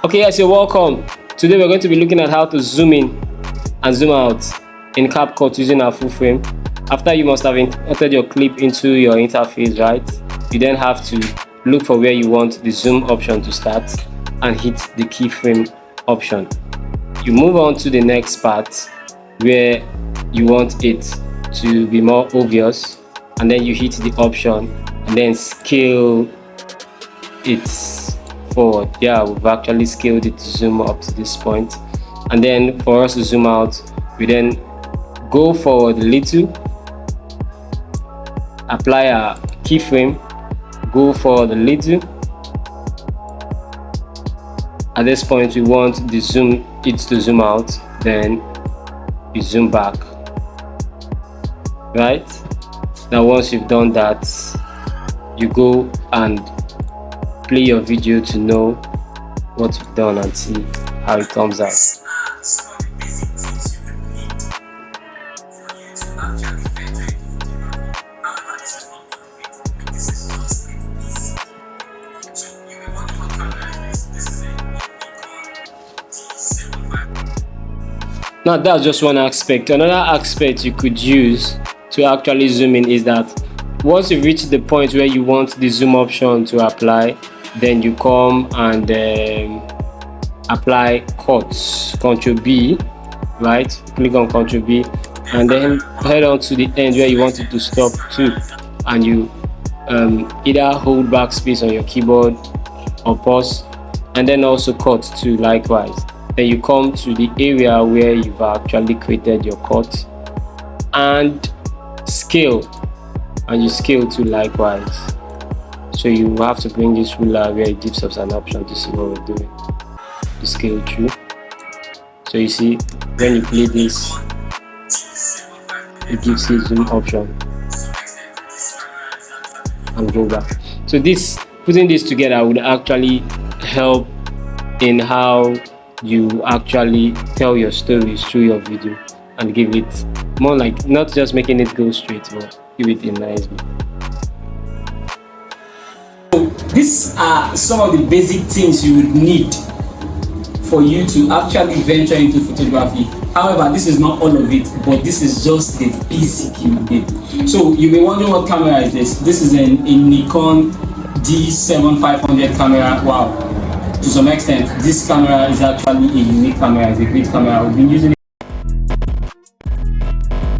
Okay, yes, you're welcome. Today we're going to be looking at how to zoom in and zoom out in Capcut using our full frame. After you must have entered your clip into your interface, right? You then have to look for where you want the zoom option to start and hit the keyframe option. You move on to the next part where you want it to be more obvious, and then you hit the option and then scale it forward. Yeah, we've actually scaled it to zoom up to this point. And then for us to zoom out, we then go forward a little, apply our keyframe, go forward a little. At this point we want it to zoom out, then you zoom back, right? Now once you've done that, you go and play your video to know what you've done and see how it comes out. Now that's just one aspect. Another aspect you could use to actually zoom in is that once you reach the point where you want the zoom option to apply, then you come and apply cuts, Ctrl B, right? Click on Ctrl B and then head on to the end where you want it to stop too, and you either hold backspace on your keyboard or pause, and then also cut too likewise. Then you come to the area where you've actually created your cut and scale, and you scale too likewise. So you have to bring this ruler where it gives us an option to see what we're doing. You scale through. So you see when you play this, it gives you zoom option and go back. So putting this together would actually help in how you actually tell your stories through your video and give it more, like not just making it go straight, but give it a nice way. So these are some of the basic things you would need for you to actually venture into photography. However, this is not all of it, but this is just the basic you need. So you may wonder, what camera is this? This is a Nikon D7500 camera. Wow. To some extent, this camera is actually a unique camera. It's a great camera. We've been using it